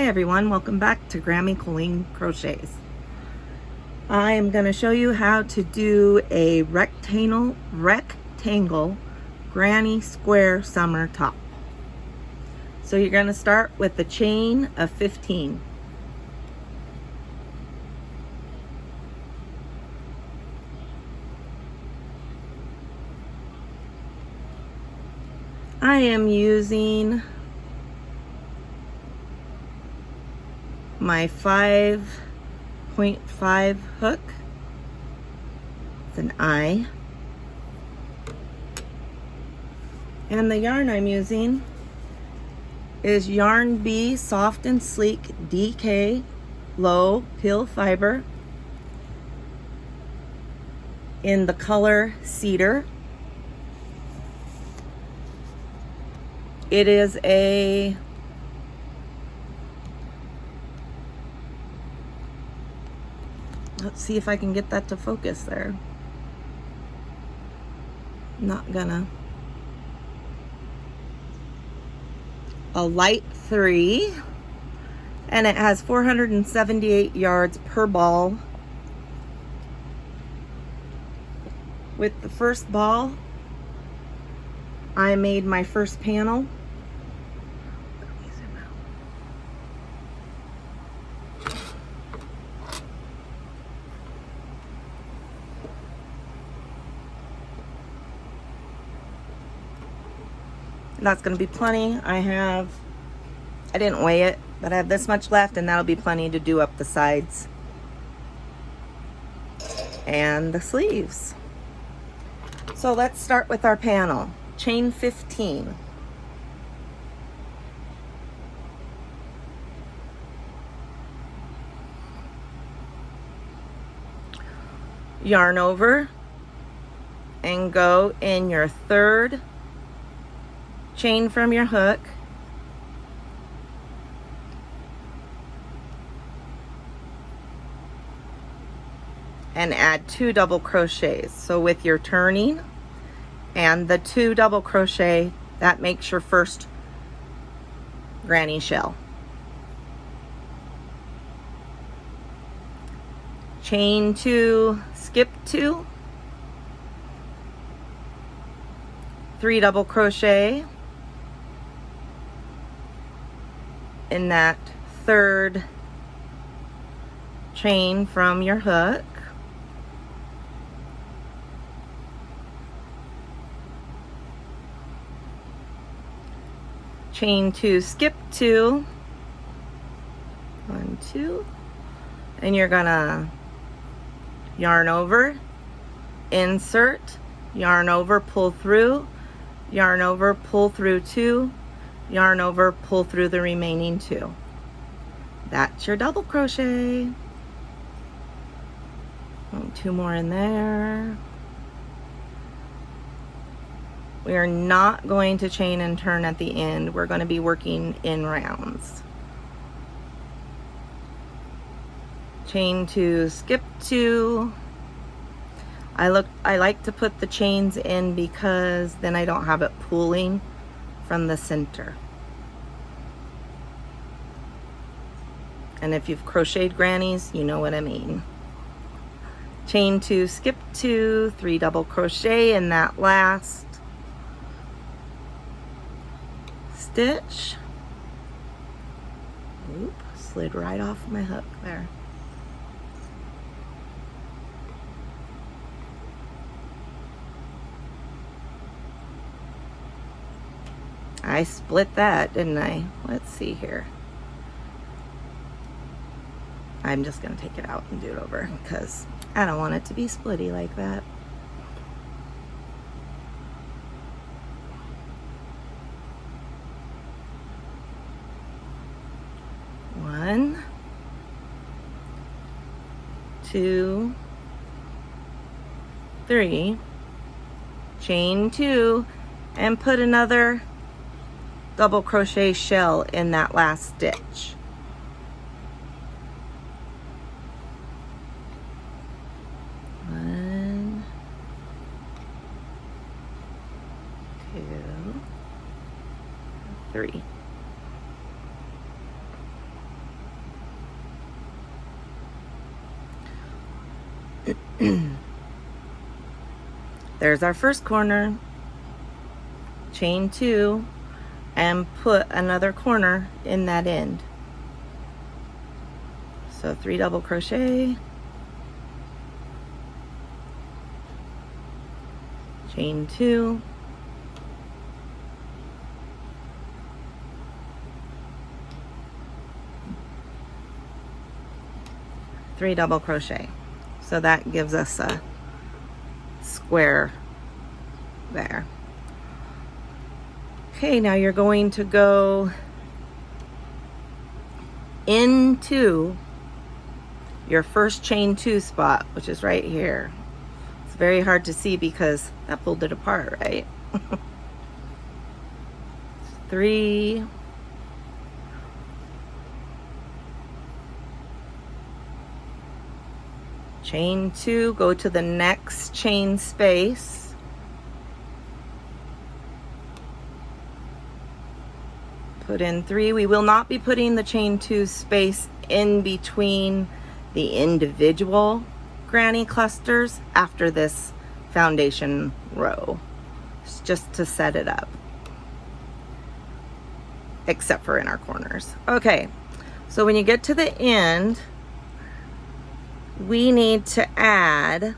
Hi everyone, welcome back to Grammy Colleen Crochets. I am going to show you how to do a rectangle granny square summer top. So you're going to start with a chain of 15. I am using my 5.5 hook. It's an eye. And the yarn I'm using is Yarn Bee Soft and Sleek DK Low Pill Fiber in the color Cedar. It is a let's see if I can get that to focus there. Not gonna. A light 3, and it has 478 yards per ball. With the first ball, I made my first panel. That's going to be plenty. I didn't weigh it, but I have this much left, and that'll be plenty to do up the sides and the sleeves. So let's start with our panel. Chain 15. Yarn over and go in your third chain from your hook, and add 2 double crochets. So with your turning and the 2 double crochet, that makes your first granny shell. Chain 2, skip 2, 3 double crochet in that third chain from your hook. Chain 2, skip 2, 1, 2, and you're gonna yarn over, insert, yarn over, pull through, yarn over, pull through 2, yarn over, pull through the remaining 2. That's your double crochet. 2 more in there. We are not going to chain and turn at the end. We're going to be working in rounds. Chain 2, skip 2. I like to put the chains in because then I don't have it pulling from the center. And if you've crocheted grannies, you know what I mean. Chain 2, skip 2, 3 double crochet in that last stitch. Oop, slid right off my hook there. I split that, didn't I? Let's see here. I'm just going to take it out and do it over because I don't want it to be splitty like that. One, 2, 3, chain 2, and put another double crochet shell in that last stitch. One, 2, 3. There's our first corner. Chain 2 and put another corner in that end. So 3 double crochet, chain 2, three double crochet. So that gives us a square there. Okay, now you're going to go into your first chain 2 spot, which is right here. It's very hard to see because that pulled it apart, right? 3, chain 2, go to the next chain space, put in 3. We will not be putting the chain 2 space in between the individual granny clusters after this foundation row. It's just to set it up, except for in our corners. Okay, so when you get to the end, we need to add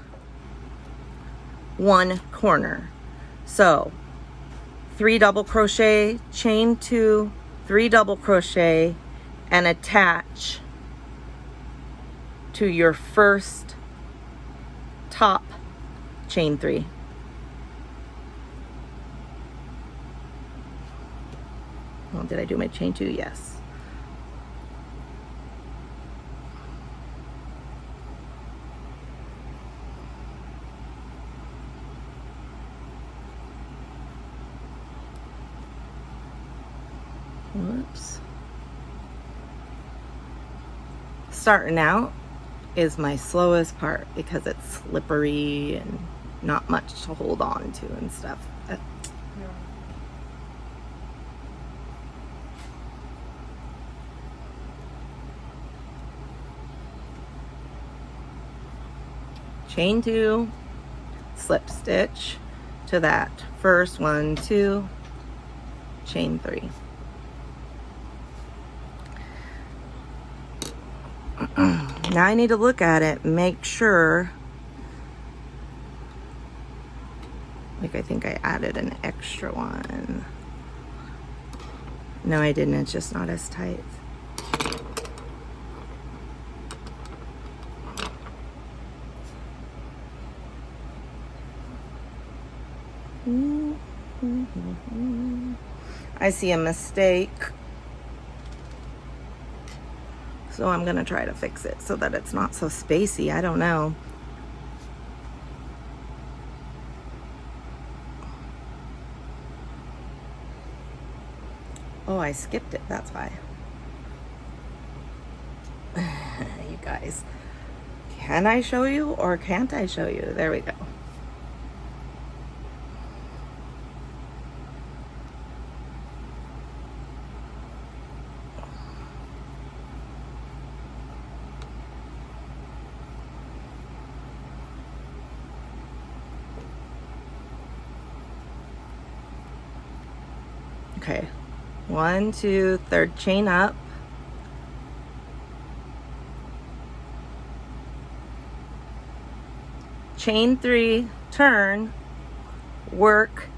1 corner. So 3 double crochet, chain 2, 3 double crochet, and attach to your first top chain 3. Well, did I do my chain 2? Yes. Whoops. Starting out is my slowest part because it's slippery and not much to hold on to and stuff. Chain 2, slip stitch to that first 1, 2, chain 3. Now I need to look at it, make sure, like I think I added an extra one. No, I didn't, it's just not as tight. I see a mistake. So I'm gonna try to fix it so that it's not so spacey. I don't know. Oh, I skipped it, that's why. You guys, can I show you or can't I show you? There we go. Okay, 1, 2, third chain up. Chain 3, turn, work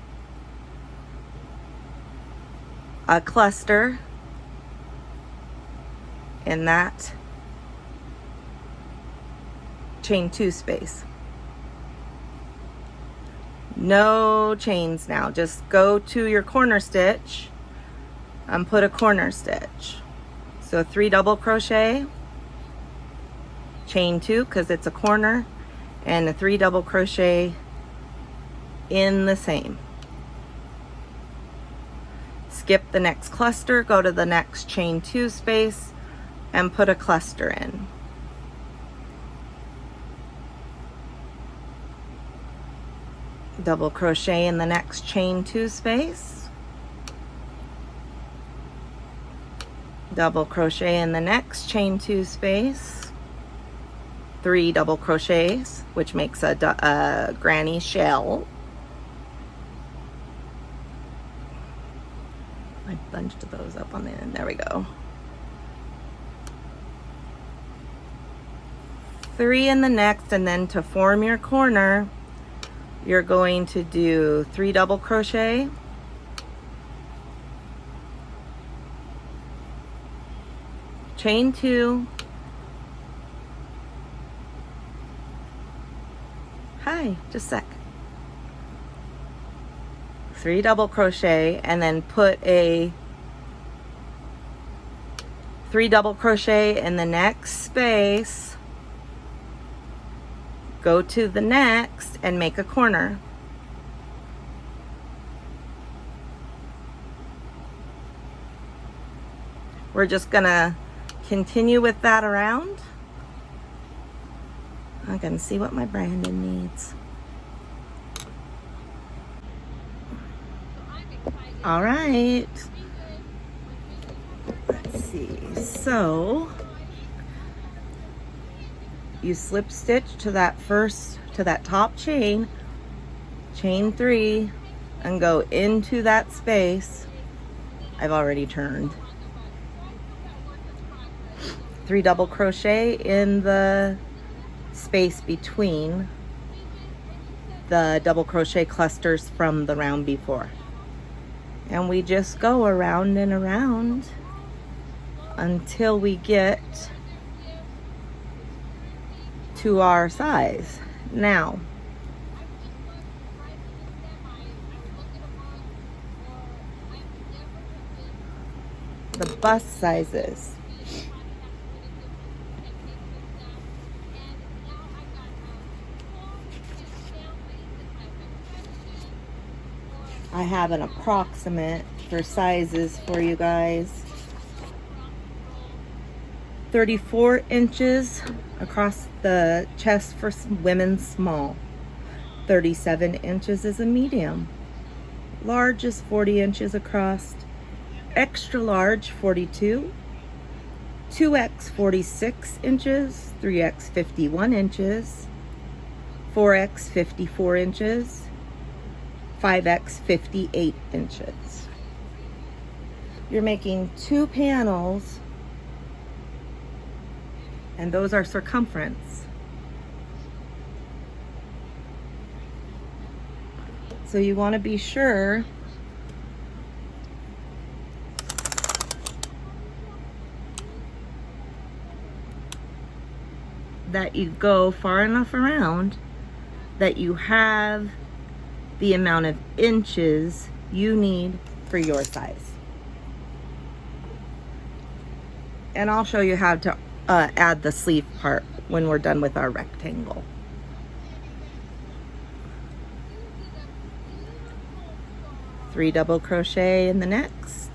a cluster in that chain 2 space. No chains now, just go to your corner stitch and put a corner stitch. So 3 double crochet, chain 2 because it's a corner, and a 3 double crochet in the same. Skip the next cluster, go to the next chain 2 space and put a cluster in. Double crochet in the next chain 2 space, double crochet in the next chain 2 space, 3 double crochets, which makes a granny shell. I bunched those up on the end. There we go. 3 in the next, and then to form your corner, you're going to do 3 double crochet, chain 2, hi, just a sec, 3 double crochet, and then put a 3 double crochet in the next space, go to the next and make a corner. We're just gonna continue with that around. I'm gonna see what my Brandon needs. All right. Let's see. So you slip stitch to that top chain, chain 3, and go into that space. I've already turned. 3 double crochet in the space between the double crochet clusters from the round before. And we just go around and around until we get to our size. Now, the bust sizes. I have an approximate for sizes for you guys. 34 inches across the chest for women's small. 37 inches is a medium. Large is 40 inches across. Extra large 42. 2X 46 inches. 3X 51 inches. 4X 54 inches. 5X 58 inches. You're making 2 panels, and those are circumference. So you want to be sure that you go far enough around that you have the amount of inches you need for your size. And I'll show you how to add the sleeve part when we're done with our rectangle. Three double crochet in the next.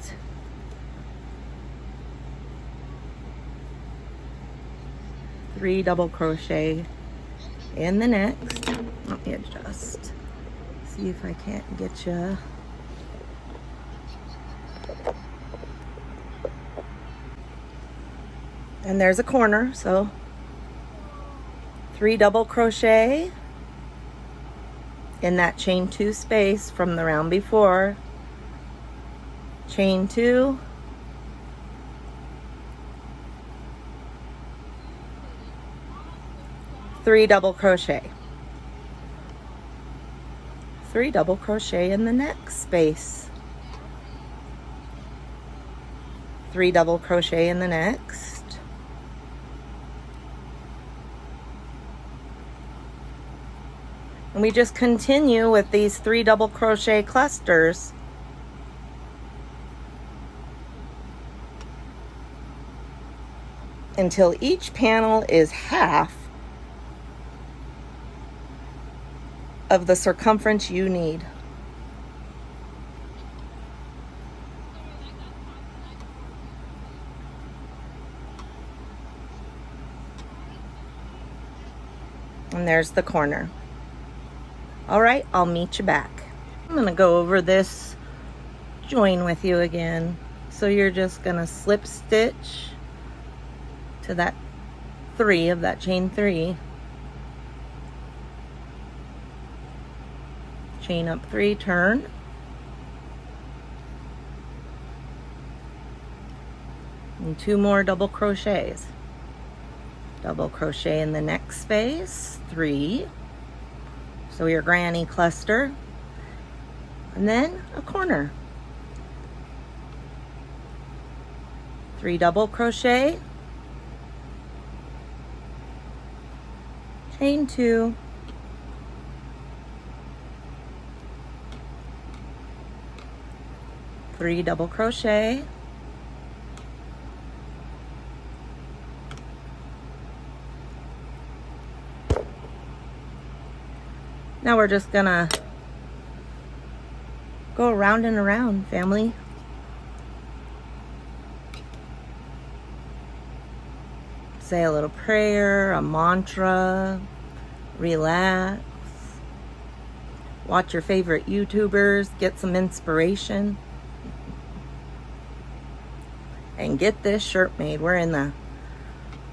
Three double crochet in the next. Let me adjust. See if I can't get you. And there's a corner, so 3 double crochet in that chain 2 space from the round before. Chain 2. Three double crochet. 3 double crochet in the next space. 3 double crochet in the next. And we just continue with these 3 double crochet clusters until each panel is half of the circumference you need. And there's the corner. All right, I'll meet you back. I'm gonna go over this join with you again. So you're just gonna slip stitch to that 3 of that chain 3. Chain up 3, turn. And 2 more double crochets. Double crochet in the next space, 3. So your granny cluster. And then a corner. 3 double crochet. Chain 2. Three double crochet. Now we're just gonna go around and around, family. Say a little prayer, a mantra, relax. Watch your favorite YouTubers, get some inspiration. And get this shirt made. We're in the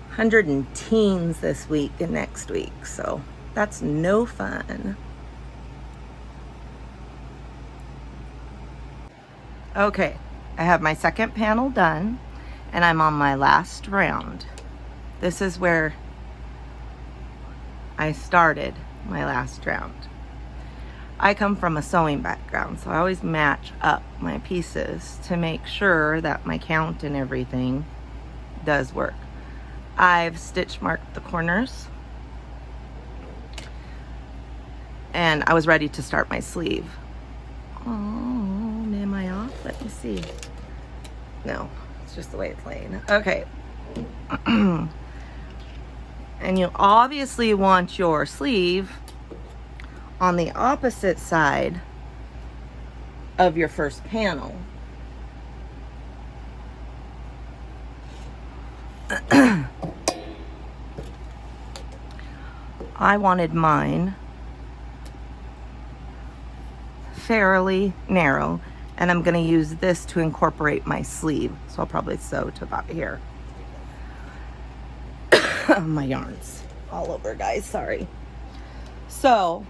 100 and teens this week and next week, so that's no fun. Okay, I have my second panel done and I'm on my last round. This is where I started my last round. I come from a sewing background, so I always match up my pieces to make sure that my count and everything does work. I've stitch marked the corners and I was ready to start my sleeve. Oh, am I off? Let me see. No, it's just the way it's laying. Okay. And you obviously want your sleeve on the opposite side of your first panel. I wanted mine fairly narrow, and I'm going to use this to incorporate my sleeve, so I'll probably sew to about here. My yarn's all over, guys, sorry. So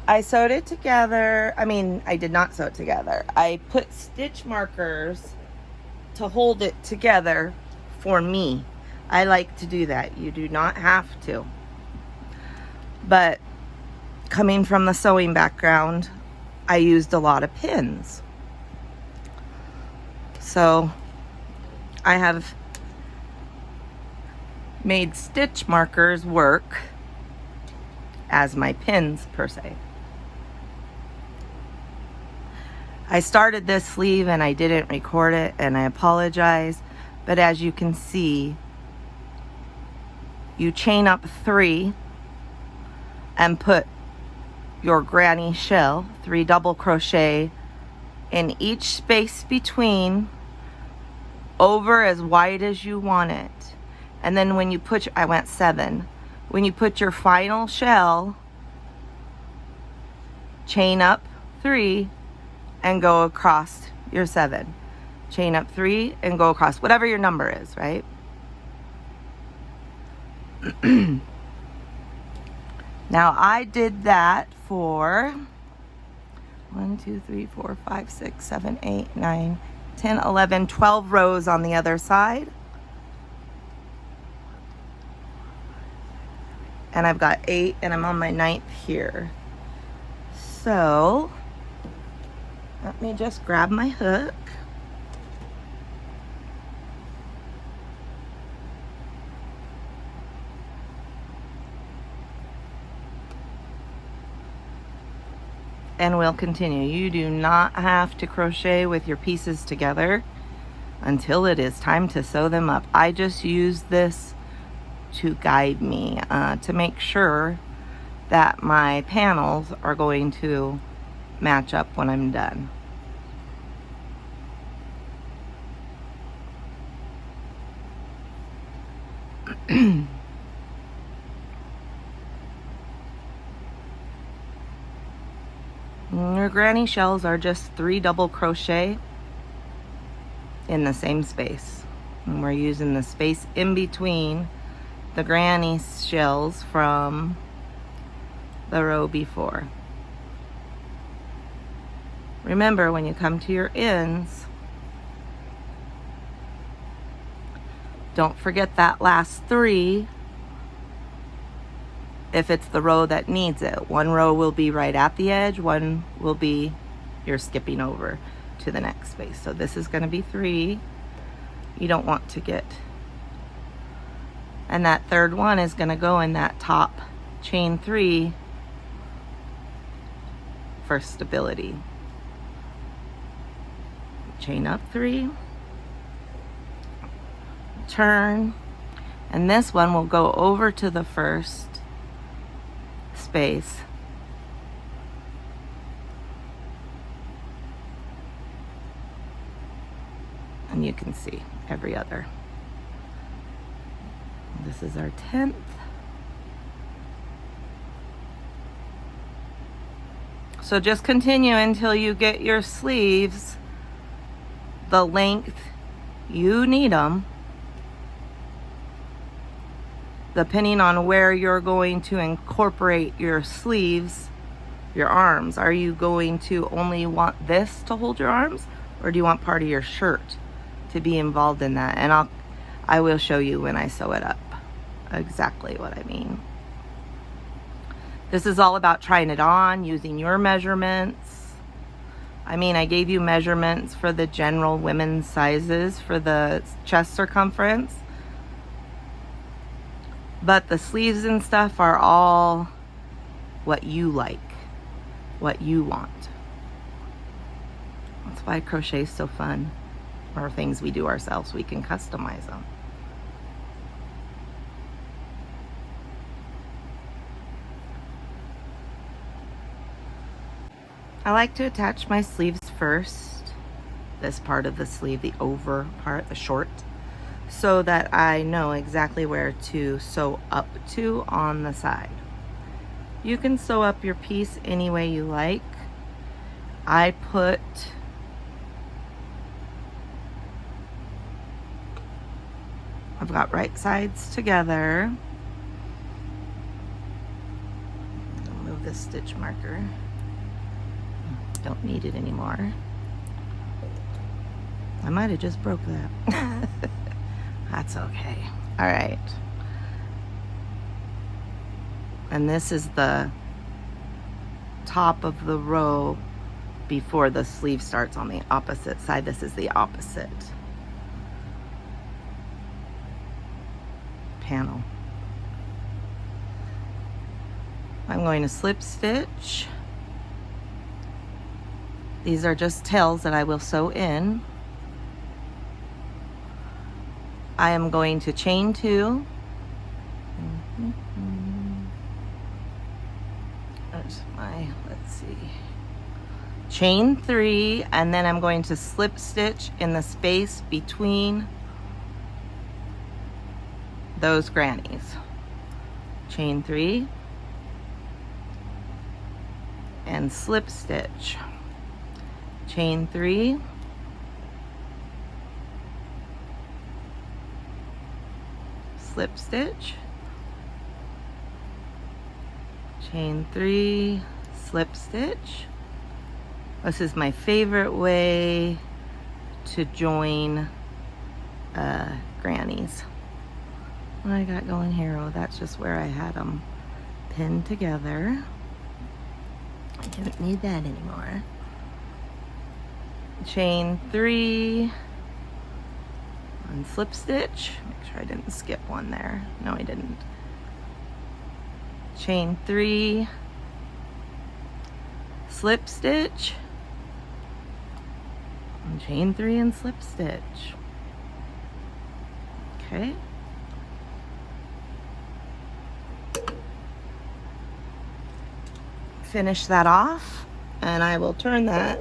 I sewed it together. I mean, I did not sew it together. I put stitch markers to hold it together for me. I like to do that. You do not have to. But coming from the sewing background, I used a lot of pins. So I have made stitch markers work as my pins per se. I started this sleeve and I didn't record it, and I apologize, but as you can see, you chain up 3 and put your granny shell, 3 double crochet in each space between, over as wide as you want it. And then when you put, I went 7. When you put your final shell, chain up 3 and go across your 7. Chain up 3 and go across, whatever your number is, right? Now I did that for 1, 2, 3, 4, 5, 6, 7, 8, 9, 10, 11, 12 rows on the other side. And I've got 8 and I'm on my 9th here. So let me just grab my hook. And we'll continue. You do not have to crochet with your pieces together until it is time to sew them up. I just use this to guide me, to make sure that my panels are going to match up when I'm done. Your granny shells are just 3 double crochet in the same space, and we're using the space in between the granny shells from the row before. Remember, when you come to your ends, don't forget that last 3 if it's the row that needs it. One row will be right at the edge, one will be you're skipping over to the next space. So this is going to be 3. You don't want to get, and that third one is going to go in that top chain 3 for stability. Chain up 3, turn, and this one will go over to the first space, and you can see every other. This is our 10th. So just continue until you get your sleeves the length you need them, depending on where you're going to incorporate your sleeves, your arms. Are you going to only want this to hold your arms, or do you want part of your shirt to be involved in that? And I will show you when I sew it up exactly what I mean. This is all about trying it on, using your measurements. I mean, I gave you measurements for the general women's sizes for the chest circumference, but the sleeves and stuff are all what you like, what you want. That's why crochet is so fun. Or things we do ourselves, we can customize them. I like to attach my sleeves first, this part of the sleeve, the over part, the short, so that I know exactly where to sew up to on the side. You can sew up your piece any way you like. I've got right sides together. I'll move this stitch marker. Don't need it anymore. I might have just broke that. That's okay. All right. And this is the top of the row before the sleeve starts on the opposite side. This is the opposite panel. I'm going to slip stitch. These are just tails that I will sew in. I am going to chain 2. There's my, let's see. Chain 3, and then I'm going to slip stitch in the space between those grannies. Chain 3 and slip stitch. Chain 3, slip stitch, chain 3, slip stitch. This is my favorite way to join grannies. What I got going here? Oh, that's just where I had them pinned together. I don't need that anymore. Chain 3 and slip stitch. Make sure I didn't skip one there. No, I didn't. Chain 3, slip stitch, and chain 3 and slip stitch. Okay. Finish that off, and I will turn that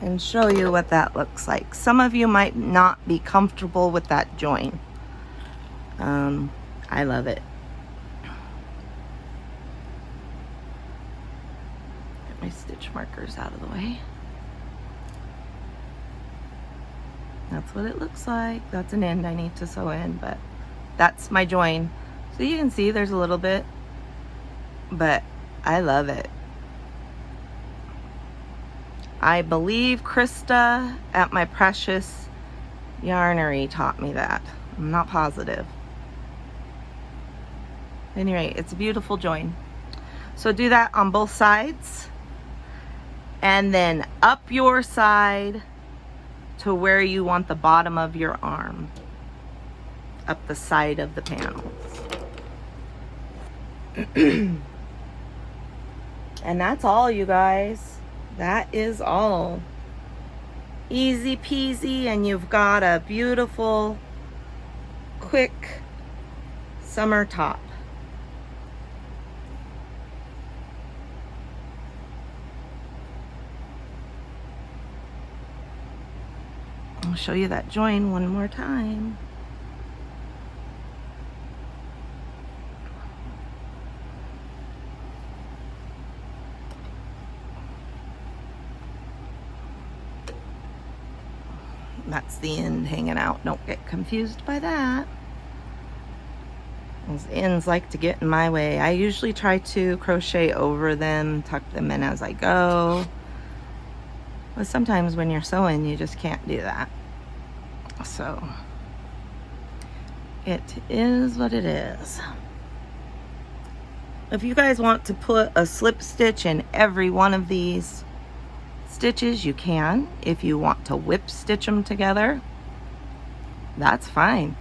and show you what that looks like. Some of you might not be comfortable with that join. I love it. Get my stitch markers out of the way. That's what it looks like. That's an end I need to sew in, but that's my join. So you can see there's a little bit, but I love it. I believe Krista at My Precious Yarnery taught me that. I'm not positive. Anyway, it's a beautiful join. So do that on both sides, and then up your side to where you want the bottom of your arm, up the side of the panels. And that's all, you guys. That is all. Easy peasy, and you've got a beautiful, quick summer top. I'll show you that join one more time. That's the end hanging out. Don't get confused by that. Those ends like to get in my way. I usually try to crochet over them, tuck them in as I go. But sometimes when you're sewing, you just can't do that. So it is what it is. If you guys want to put a slip stitch in every one of these stitches, you can. If you want to whip stitch them together, that's fine.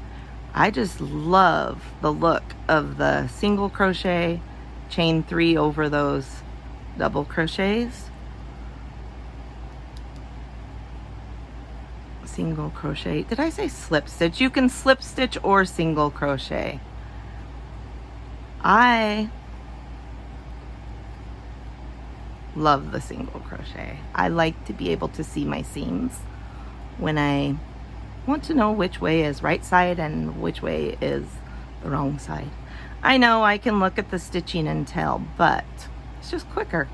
I just love the look of the single crochet, chain 3 over those double crochets. Single crochet. Did I say slip stitch? You can slip stitch or single crochet. I love the single crochet. I like to be able to see my seams when I want to know which way is right side and which way is the wrong side. I know I can look at the stitching and tell, but it's just quicker.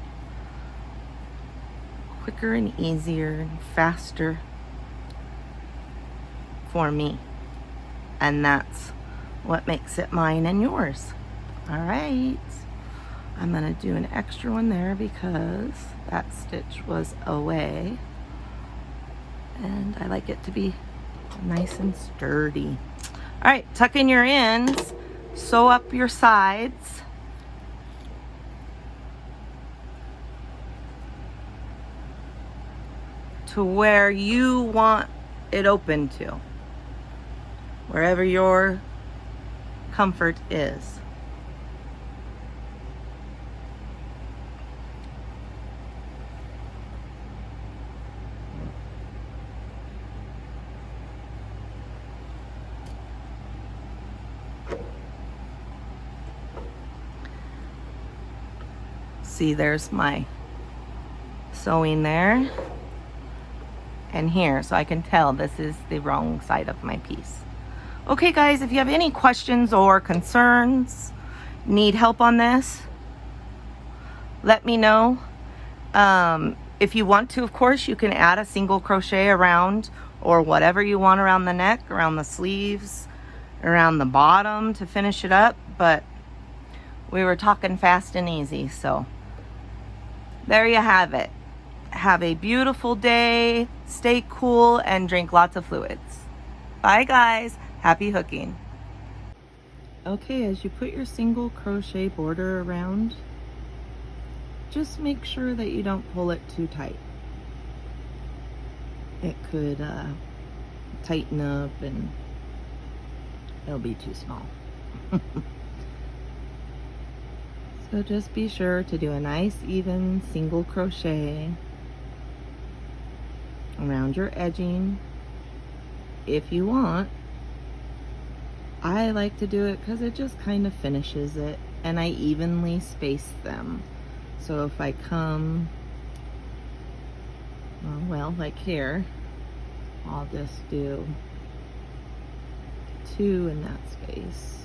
Quicker and easier and faster for me. And that's what makes it mine and yours. All right. I'm going to do an extra one there because that stitch was away. And I like it to be nice and sturdy. All right, tuck in your ends, sew up your sides. To where you want it open to. Wherever your comfort is. See, there's my sewing there and here, so I can tell this is the wrong side of my piece. Okay guys, if you have any questions or concerns, need help on this, let me know. If you want to, of course, you can add a single crochet around, or whatever you want around the neck, around the sleeves, around the bottom to finish it up, but we were talking fast and easy, so there you have it. Have a beautiful day, stay cool, and drink lots of fluids. Bye guys, happy hooking. Okay, as you put your single crochet border around, just make sure that you don't pull it too tight. It could tighten up and it'll be too small. So just be sure to do a nice even single crochet around your edging if you want. I like to do it because it just kind of finishes it, and I evenly space them. So if I come, well, like here, I'll just do 2 in that space.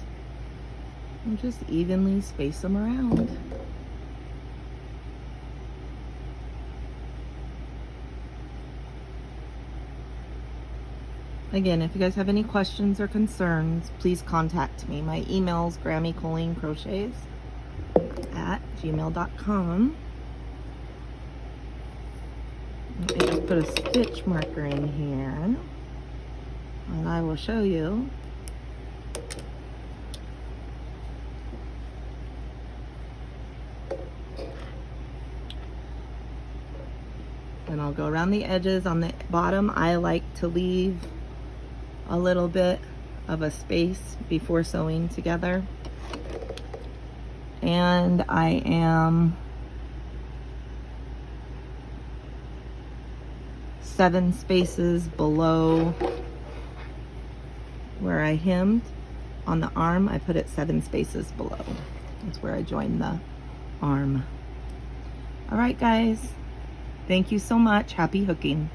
And just evenly space them around. Again, if you guys have any questions or concerns, please contact me. My email is Grammy Colleen Crochets @gmail.com. Let me just put a stitch marker in here, and I will show you. And I'll go around the edges. On the bottom, I like to leave a little bit of a space before sewing together. And I am 7 spaces below where I hemmed. On the arm, I put it 7 spaces below. That's where I joined the arm. All right, guys. Thank you so much. Happy hooking.